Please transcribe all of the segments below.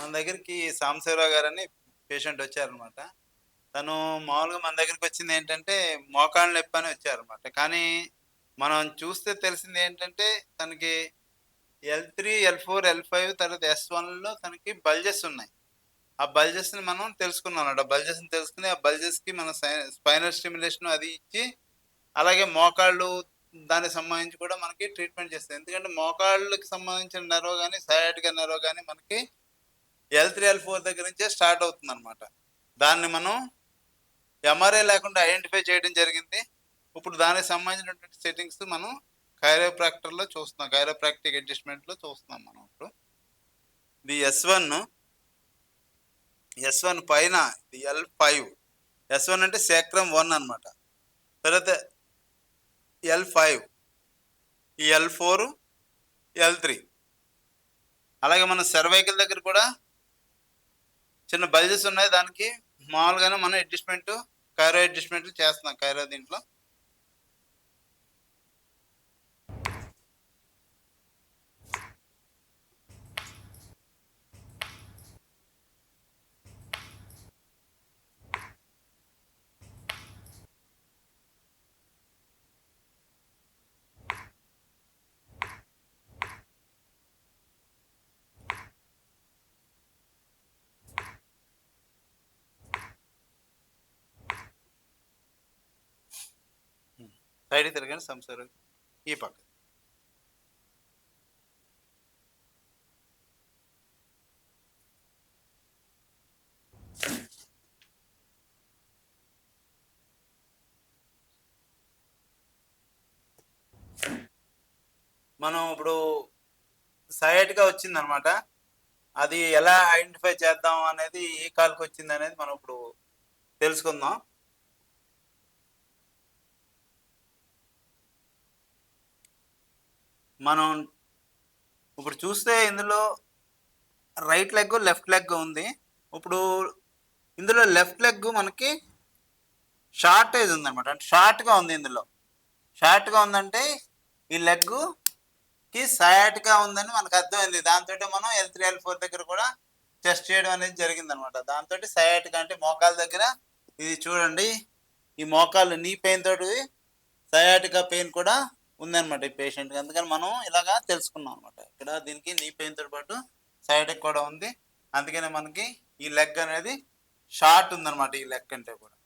మన దగ్గరికి సాంబశివరావు గారని పేషెంట్ వచ్చారనమాట. తను మామూలుగా మన దగ్గరికొచ్చిందేంటంటే, మోకాళ్ళ నొప్పని వచ్చారనమాట. కానీ, మనం చూస్తే తెలిసిందేంటంటే, తనకి L3, L4, L5 తర్వాత S1లో తనకి బల్జెస్ ఉన్నాయి. ఆ బల్జెస్‌ని మనం తెలుసుకున్నామన్నమాట. బల్జెస్‌ని తెలుసుకొని, ఆ బల్జెస్‌కి మన స్పైనల్ స్టిమ్యులేషన్ అది ఇచ్చి, అలాగే మోకాళ్ళు దానికి సంబంధించి కూడా మనకి ట్రీట్మెంట్ చేస్తాం. ఎందుకంటే, మోకాళ్ళకి సంబంధించిన నెర్వ్ గాని, సయాటికా నెర్వ్ గాని మనకి L3, L4 దగ్గర నుంచే స్టార్ట్ అవుతుందన్నమాట. దాన్ని మనం ఎంఆర్ఐ లేకుండా ఐడెంటిఫై చేయడం జరిగింది. ఇప్పుడు దానికి సంబంధించినటువంటి సెట్టింగ్స్ మనం కైరోప్రాక్టర్‌లో చూస్తున్నాం. కైరోప్రాక్టిక్ అడ్జస్ట్‌మెంట్‌లో చూస్తున్నాం మనం ఇప్పుడు. ఇది ఎస్ వన్ పైన ఇది L5. ఎస్ వన్ అంటే సేక్రమ్ 1 అన్నమాట. తర్వాత L5, ఈ L4, L3. అలాగే మన సర్వైకల్ దగ్గర కూడా చిన్న బల్జెస్ ఉన్నాయి. దానికి మామూలుగానే మనం కైరో అడ్జస్ట్‌మెంట్ చేస్తున్నాం కైరో దీంట్లో. సైడ్‌కి తిరగండి సంసారు. ఈ పక్క. మనం ఇప్పుడు సయాటికా వచ్చిందనమాట. అది ఎలా ఐడెంటిఫై చేద్దాం అనేది ఏ కాలుకి వచ్చిందనేది మనం ఇప్పుడు తెలుసుకుందాం. మనం ఇప్పుడు చూస్తే ఇందులో రైట్ లెగ్, లెఫ్ట్ లెగ్ ఉంది. ఇప్పుడు ఇందులో లెఫ్ట్ లెగ్ మనకి షార్టేజ్ ఉందన్నమాట. అంటే షార్ట్‌గా ఉంది ఇందులో. షార్ట్‌గా ఉందంటే ఈ లెగ్‌కి సయాటికా ఉందని మనకు అర్థమైంది. దాంతోటే మనం L3, L4 దగ్గర కూడా టెస్ట్ చేయడం అనేది జరిగిందనమాట. దాంతోటి సయాటికా అంటే మోకాళ్ళ దగ్గర ఇది చూడండి. ఈ మోకాళ్ళు నీ పెయిన్ తోటి సయాటికా పెయిన్ కూడా ఉందన్నమాట ఈ పేషెంట్‌కి. అందుకని మనం ఇలాగా తెలుసుకున్నాం అనమాట. ఇక్కడ దీనికి నీ పెయిన్‌తో పాటు సయాటికా కూడా ఉంది. అందుకనే మనకి ఈ లెగ్ అనేది షార్ట్ ఉందన్నమాట ఈ లెగ్ కంటే కూడా.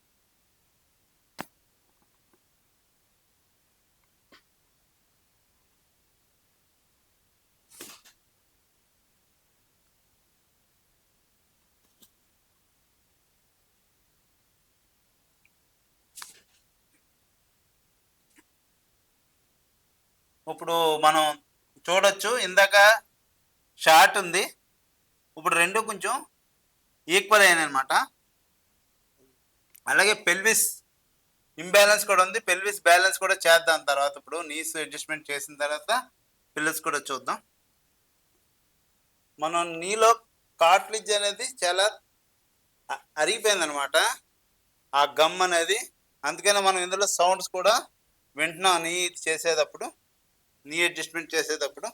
ఇప్పుడు మనం చూడొచ్చు ఇందాక షార్ట్ ఉంది. ఇప్పుడు 2 కొంచెం ఈక్వల్ అయినాయన్నమాట. అలాగే పెల్విస్ ఇంబాలెన్స్ కూడా ఉంది. పెల్విస్ బ్యాలెన్స్ కూడా చేద్దాం తర్వాత. ఇప్పుడు నీస్ అడ్జస్ట్‌మెంట్ చేసిన తర్వాత పెల్విస్ కూడా చూద్దాం. మనం నీలో కార్టిలేజ్ అనేది చాలా అరిగిపోయిందనమాట. ఆ గమ్ అనేది. అందుకనే మనం ఇందులో సౌండ్స్ కూడా వింటున్నాం నీ అడ్జస్ట్‌మెంట్ చేసేటప్పుడు.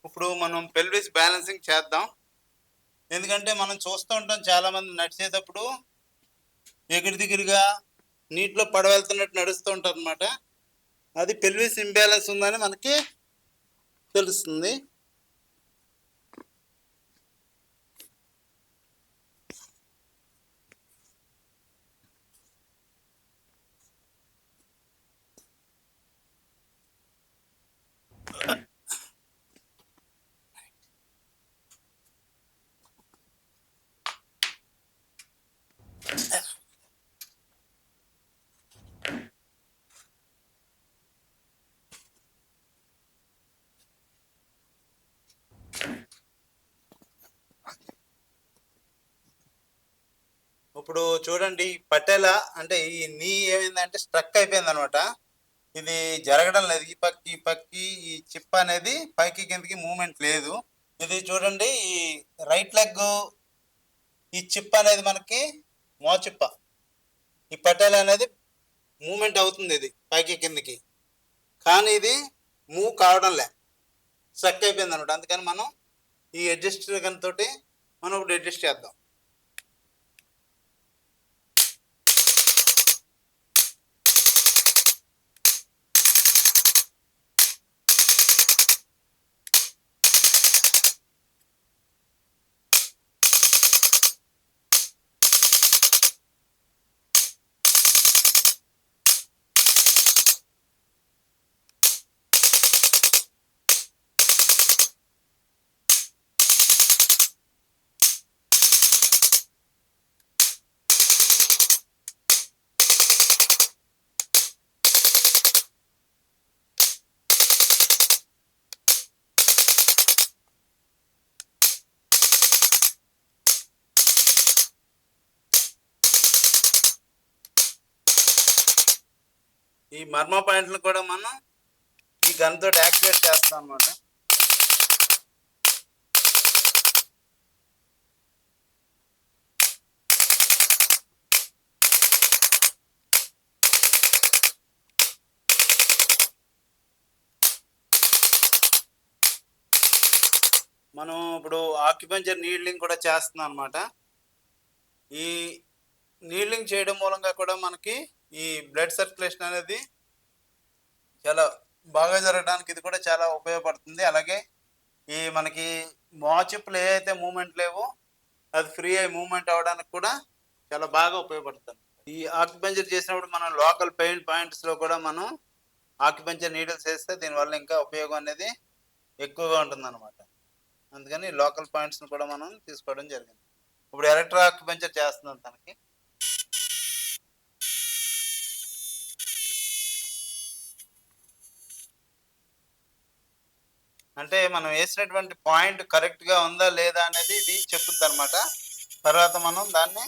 ఇప్పుడు మనం పెల్విస్ బ్యాలెన్సింగ్ చేద్దాం. ఎందుకంటే మనం చూస్తూ ఉంటాం చాలామంది నడిచేటప్పుడు ఎగిరి దిగిరిగా నీటిలో పడవెళ్తున్నట్టు నడుస్తూ ఉంటారనమాట. అది పెల్విస్ ఇంబ్యాలెన్స్ ఉందని మనకి తెలుస్తుంది. ఇప్పుడు చూడండి పట్టేలా అంటే ఈ నీ ఏమైందంటే స్ట్రక్ అయిపోయిందనమాట. ఇది జరగడం లేదు. ఈ పక్కకి ఈ చిప్ అనేది పైకి కిందకి మూవ్‌మెంట్ లేదు. ఇది చూడండి ఈ రైట్ లెగ్ ఈ చిప్ అనేది మనకి మోచిప్ప. ఈ పట్టేల అనేది మూవ్‌మెంట్ అవుతుంది ఇది పైకి కిందకి. కానీ ఇది మూవ్ కావడం లే. స్ట్రక్ అయిపోయిందనమాట. అందుకని మనం ఈ అడ్జస్టర్ గన్ తోటి మనం ఇప్పుడు అడ్జస్ట్ చేద్దాం. ఈ మర్మ పాయింట్‌లు కూడా మనం ఈ గన్ తోటి యాక్టివేట్ చేస్తాం అన్నమాట. మనం ఇప్పుడు ఆక్యుపంక్చర్ నీడ్లింగ్ కూడా చేస్తున్నాం అన్నమాట. ఈ నీడ్లింగ్ చేయడం మూలంగా కూడా మనకి ఈ బ్లడ్ సర్క్యులేషన్ అనేది చాలా బాగా జరగడానికి ఇది కూడా చాలా ఉపయోగపడుతుంది. అలాగే ఈ మనకి మోచిప్పులు ఏవైతే మూవ్‌మెంట్ లేవో అది ఫ్రీ అయ్యి మూవ్‌మెంట్ అవ్వడానికి కూడా చాలా బాగా ఉపయోగపడుతుంది. ఈ ఆక్యుపంక్చర్ చేసినప్పుడు మనం లోకల్ పెయిన్ పాయింట్స్‌లో కూడా మనం ఆక్యుపంక్చర్ నీడిల్స్ ఏస్తే దీనివల్ల ఇంకా ఉపయోగం అనేది ఎక్కువగా ఉంటుందన్నమాట. అందుకని లోకల్ పాయింట్స్‌ని కూడా మనం తీసుకోవడం జరిగింది. ఇప్పుడు ఎలక్ట్రో ఆక్యుపంక్చర్ చేస్తున్నాం తనకి. అంటే మనం వేసినటువంటి పాయింట్ కరెక్ట్‌గా ఉందా లేదా అనేది ఇది చెప్పుద్దనమాట. తర్వాత మనం దాన్ని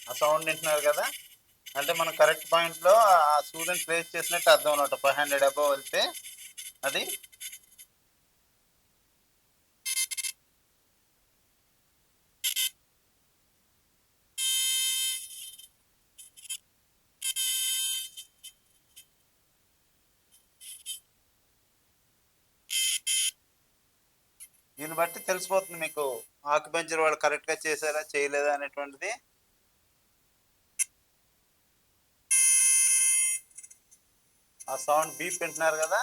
ఆ సౌండ్ వింటున్నారు కదా! అంటే మనం కరెక్ట్ పాయింట్‌లో ఆ సూదిని ప్లేస్ చేసినట్టు అర్థం అన్నమాట. 500 అబోవ్ వెళ్తే అది దీన్ని బట్టి తెలిసిపోతుంది మీకు ఆక్యుపంక్చర్ వాళ్ళు కరెక్ట్‌గా చేశారా? చేయలేదా? అనేటువంటిది. ఆ సౌండ్ బీప్ వింటున్నారు కదా!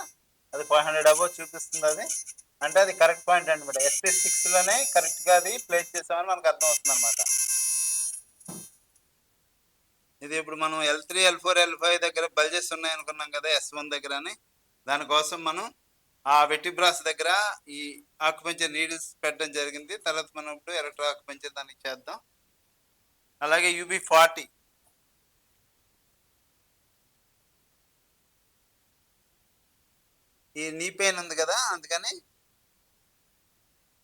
అది 500 అబోవ్ చూపిస్తుందది. అంటే అది కరెక్ట్ పాయింట్ అన్నమాట. SP6లోనే కరెక్ట్‌గా అది ప్లేస్ చేసామని మనకు అర్థమవుతుందన్నమాట. ఇది ఇప్పుడు మనం L3, L4, L5 దగ్గర బల్జెస్ ఉన్నాయనుకున్నాం కదా! S1 దగ్గర అని. దానికోసం మనం ఆ వెర్టిబ్రాస్ దగ్గర ఈ ఆక్యుపంక్చర్ నీడిల్స్ పెట్టడం జరిగింది. తర్వాత మనం ఇప్పుడు ఎలక్ట్రో ఆక్యుపంక్చర్ దానికి చేద్దాం. అలాగే UB40 ఈ నీ పెయిన్ ఉంది కదా! అందుకని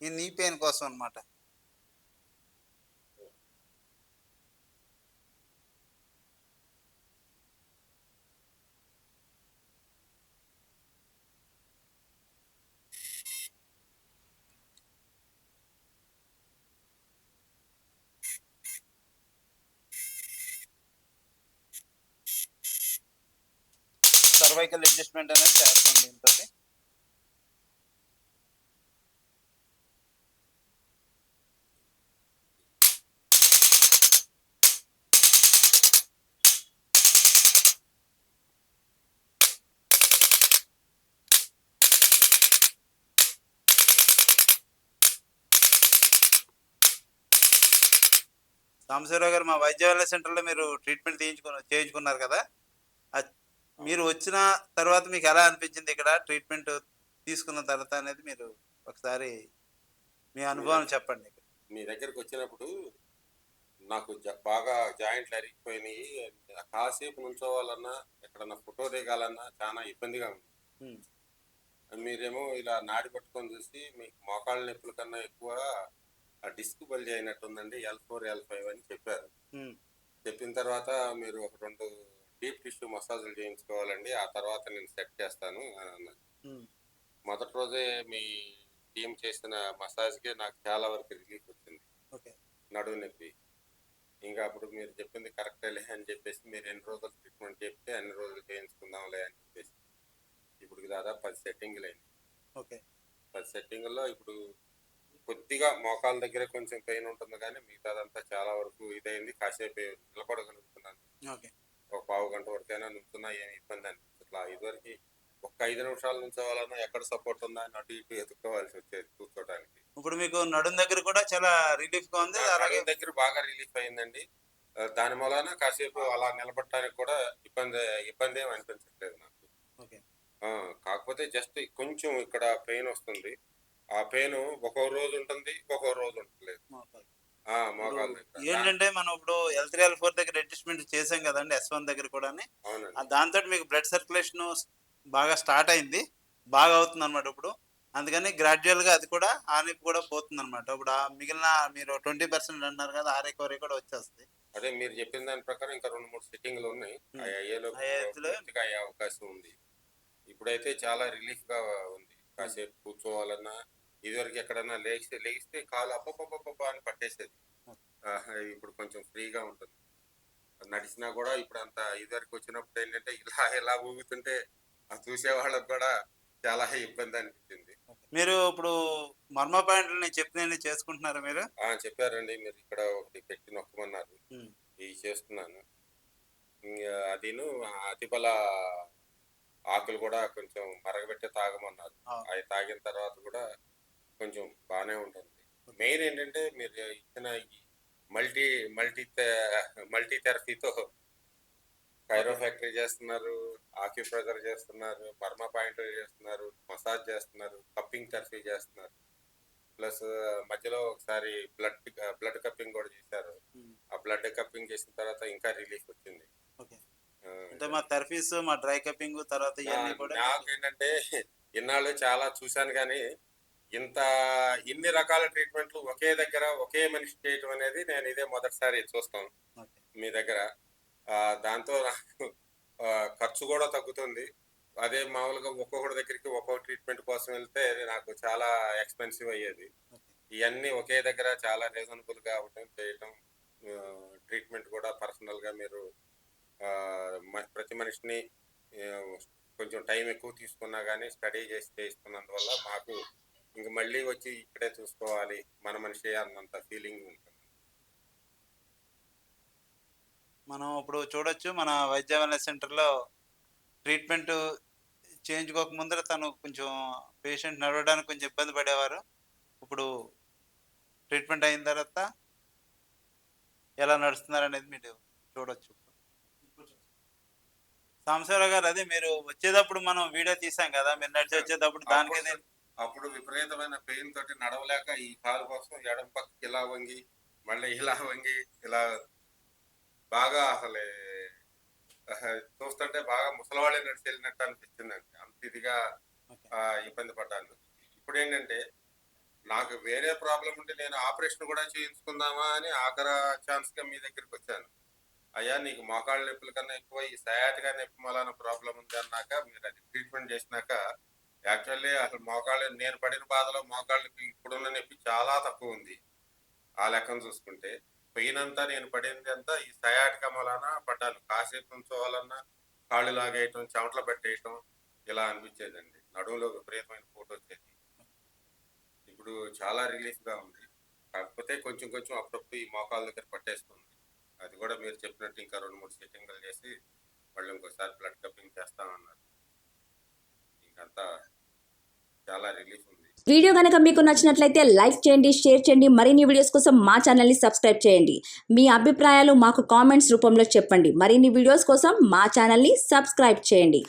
ఈ నీ పెయిన్ కోసం అన్నమాట. సర్వైకల్ అడ్జస్ట్‌మెంట్ అనేది చేస్తాం దీనితోటి. సాంబశివరావు గారు మా వైద్య సెంటర్‌లో మీరు ట్రీట్మెంట్ చేయించుకున్నారు కదా! అద్ మీరు వచ్చిన తర్వాత మీకు ఎలా అనిపించింది ఇక్కడ ట్రీట్మెంట్ తీసుకున్న తర్వాత అనేది మీరు ఒకసారి మీ మీ అనుభవం దగ్గర చెప్పండి. మీ దగ్గరకు వచ్చినప్పుడు నాకు బాగా జాయింట్లు అరిగిపోయినాయి. కాసేపు నుంచోవాలన్నా, ఎక్కడన్నా ఫోటో దిగాలన్నా చాలా ఇబ్బందిగా ఉంది. హ్మ్. మీరేమో ఇలా నాడి పట్టుకొని చూసి మీకు మోకాళ్ళ నొప్పుల కన్నా ఎక్కువ డిస్క్ బల్జీ అయినట్టుందండి, L4, L5 అని చెప్పారు. హ్మ్. చెప్పిన తర్వాత మీరు ఒక 2 డీప్ టిష్యూ మసాజులు చేయించుకోవాలండి, ఆ తర్వాత నేను సెట్ చేస్తాను అని అన్నారు. హ్మ్. మొదటి రోజే మీ టీం చేసిన మసాజ్‌కే నాకు చాలా వరకు రిలీఫ్ వచ్చింది. ఓకే. నడుము నొప్పి. ఇంకా అప్పుడు మీరు చెప్పింది కరెక్టేలే అని చెప్పేసి, మీరు ఎన్ని రోజులు ట్రీట్మెంట్ చెప్తే అన్ని రోజులు చేయించుకుందాంలే అని చెప్పేసి ఇప్పుడు దాదాపు 10 సెట్టింగులైనాయి. ఓకే. 10 సెట్టింగుల్లో ఇప్పుడు కొద్దిగా మోకాళ్ళ దగ్గర కొంచెం పెయిన్ ఉంటుంది కానీ మిగతాదంతా చాలా వరకు ఇదైంది. కాసేపు నిలబడగలుగుతున్నాను. ఓకే. ఒక పావు గంట వరకైనా నుంచున్నా ఏమి ఇబ్బంది అనిపించట్లా. ఇదివరకు ఒక్క 5 నిమిషాలు నుంచోవాలన్నా ఎక్కడ సపోర్ట్ ఉందా అని అటు ఇటు ఎతుక్కోవాల్సి వచ్చేది కూర్చోడానికి. ఇప్పుడు మీకు నడుం దగ్గర కూడా చాలా రిలీఫ్‌గా ఉంది. అలాగే నడుము దగ్గర బాగా రిలీఫ్ అయిందండి. దాని మూలాన కాసేపు అలా నిలబడటానికి కూడా ఇబ్బంది ఏమి అనిపించట్లేదు నాకు. ఓకే. కాకపోతే జస్ట్ కొంచెం ఇక్కడ పెయిన్ వస్తుంది. ఆ పెయిన్ ఒక్కో రోజు ఉంటుంది, ఒక్కో రోజు ఉండట్లేదు. మోకాలు. ఇప్పుడు మోకాళ్ళ దగ్గర. ఏంటంటే మనం ఇప్పుడు L3, L4 దగ్గర అడ్జస్ట్‌మెంట్ చేసాం కదండీ! S1 దగ్గర కూడాని. అవునండి. దాంతోటి మీకు బ్లడ్ సర్క్యులేషను బాగా స్టార్ట్ అయింది. బాగా అవుతుందన్నమాట ఇప్పుడు. అందుకని గ్రాడ్యుయల్‌గా అది కూడా ఆ నొప్పి కూడా పోతుందన్నమాట. ఇప్పుడు మిగిలిన మీరు 20% అన్నారు కదా! ఆ రికవరీ కూడా వచ్చేస్తది. అదే మీరు చెప్పిన దాని ప్రకారం ఇంకా 2, 3 సిట్టింగ్‌లు ఉన్నాయి. హ్మ్. అయి ఆ అయ్యేలోపు ఏజ్‌లో పూర్తిగా అయ్యే అవకాశం ఉంది. ఇప్పుడైతే చాలా రిలీఫ్‌గా ఉంది. హ్మ్. కాసేపు కూర్చోవాలన్నా, ఇదివరకు ఎక్కడన్నా లెగిస్తే కాలు అబ్బబ్బబ్బబ్బా అని పట్టేసేది. ఓకే. ఇప్పుడు కొంచెం ఫ్రీగా ఉంటుంది. నడిచినా కూడా ఇప్పుడంత ఇదివరకు వచ్చినప్పుడు ఏంటంటే ఇలా ఇలా ఊగుతుంటే చూసేవాళ్ళకి కూడా చాలా ఇబ్బంది అనిపించింది. ఓకే. మీరు ఇప్పుడు మర్మ పాయింట్లు నేను చెప్పినయన్ని చేసుకుంటున్నారా మీరు? చెప్పారండి, మీరు ఇక్కడ ఒకటి పెట్టి నొక్కమన్నారు. హ్మ్. ఇవి చేస్తున్నాను. అదిను అతిబల ఆకులు కూడా కొంచెం మరగబెట్టి తాగమన్నారు. అవును. అవి తాగిన తర్వాత కూడా కొంచెం బాగానే ఉంటుంది. ఓకే. మెయిన్ ఏంటంటే మీరు ఇచ్చిన ఈ మల్టీ మల్టీ మల్టీ థెరపీతో ఓకే. కైరోఫాక్టరీ చేస్తున్నారు, ఆక్యుప్రెషర్ చేస్తున్నారు, బర్మా పాయింట్ చేస్తున్నారు, మసాజ్ చేస్తున్నారు, కప్పింగ్ థెరపీ చేస్తున్నారు. ప్లస్ మధ్యలో ఒకసారి బ్లడ్ కప్పింగ్ కూడా చేశారు. హ్మ్. ఆ బ్లడ్ కప్పింగ్ చేసిన తర్వాత ఇంకా రిలీఫ్ వచ్చింది. ఓకే. ఆ, అంటే మా థెరపీస్, మా డ్రై కప్పింగ్ తర్వాత ఇయన్నీ కూడా మీకు నాకేంటంటే ఇన్నాళ్ళు చాలా చూశాను కానీ ఇంత ఇన్ని రకాల ట్రీట్మెంట్లు ఒకే దగ్గర ఒకే మనిషి చేయటం అనేది నేను ఇదే మొదటిసారి చూస్తాం ఓకే. మీ దగ్గర. దాంతో నాకు ఖర్చు కూడా తగ్గుతుంది. అదే మామూలుగా ఒక్కొక్కటి దగ్గరికి ఒక్కొక్క ట్రీట్మెంట్ కోసం వెళ్తే నాకు చాలా ఎక్స్పెన్సివ్ అయ్యేది. ఓకే. ఇవన్నీ ఒకే దగ్గర చాలా రీజనబుల్గా అవటం చేయటం, ట్రీట్మెంట్ కూడా పర్సనల్గా మీరు ప్రతి మనిషిని ఆ, కొంచెం టైం ఎక్కువ తీసుకున్నా కానీ స్టడీ చేసి చేయిస్తున్నందువల్ల మాకు ఇంక మళ్ళీ వచ్చి ఇక్కడే చూసుకోవాలి మన మనిషి అన్నంత ఫీలింగ్ ఉంటుంది. మనం ఇప్పుడు చూడొచ్చు మన వైద్య వెల్నెస్ సెంటర్‌లో ట్రీట్మెంట్ చేయించుకోక ముందర తను కొంచెం పేషెంట్ నడవడానికి కొంచెం ఇబ్బంది పడేవారు. ఇప్పుడు ట్రీట్మెంట్ అయిన తర్వాత ఎలా నడుస్తున్నారనేది మీరు చూడొచ్చు. సాంబశివరావు గారు అదే మీరు వచ్చేటప్పుడు మనం వీడియో తీసాం కదా! మీరు నడిచి వచ్చేటప్పుడు దానికి అప్పుడు అప్పుడు విపరీతమైన పెయిన్ తోటి నడవలేక ఈ కాలు కోసం ఎడం పక్కకి ఇలా వంగి మళ్ళీ ఇలా వంగి ఇలా బాగా అసలు చూస్తుంటే బాగా ముసలివాళ్ళే నడిచి వెళ్ళినట్టు అనిపించిందండి. అంత ఇదిగా ఓకే. ఇబ్బంది పడ్డాను. ఇప్పుడు ఏంటంటే నాకు వేరే ప్రాబ్లం ఉంటే నేను ఆపరేషన్ కూడా చేయించుకుందామా అని ఆఖరి ఛాన్స్ గా మీ దగ్గరికి వచ్చాను. అయ్యా నీకు మోకాళ్ళ నొప్పుల కన్నా ఎక్కువ ఈ సయాటికా నొప్పి మూలాన ప్రాబ్లం ఉంది అన్నాక మీరు అది ట్రీట్మెంట్ చేసినాక యాక్చువల్లీ అసలు మోకాళ్ళు నేను పడిన బాధలో మోకాళ్ళకి ఇప్పుడున్న నొప్పి చాలా తక్కువ ఉంది. ఆ లెక్కను చూసుకుంటే పెయిన్ అంతా నేను పడింది అంతా ఈ సయాటికా మూలాన పడ్డాను. కాసేపు నుంచోవాలన్నా కాళ్ళు లాగేయటం, చెమటలు పెట్టేయటం ఇలా అనిపించేదండి. నడుములో విపరీతమైన పోటు వచ్చేది. ఇప్పుడు చాలా రిలీఫ్ గా ఉంది. కాకపోతే కొంచెం కొంచెం అప్పుడప్పుడు ఈ మోకాళ్ళ దగ్గర పట్టేస్తుంది. అది కూడా మీరు చెప్పినట్టు ఇంకా 2, 3 సెట్టింగులు చేసి మళ్ళీ ఇంకోసారి బ్లడ్ కప్పింగ్ చేస్తామన్నారు. ఇంకంతా చాలా రిలీఫ్ ఉంది. వీడియో గనక మీకు నచ్చినట్లయితే లైక్ చేయండి, షేర్ చేయండి. మరిన్ని వీడియోస్ కోసం మా ఛానల్ని సబ్స్క్రైబ్ చేయండి. మీ అభిప్రాయాలు మాకు కామెంట్స్ రూపంలో చెప్పండి. మరిన్ని వీడియోస్ కోసం మా ఛానల్ని సబ్స్క్రైబ్ చేయండి.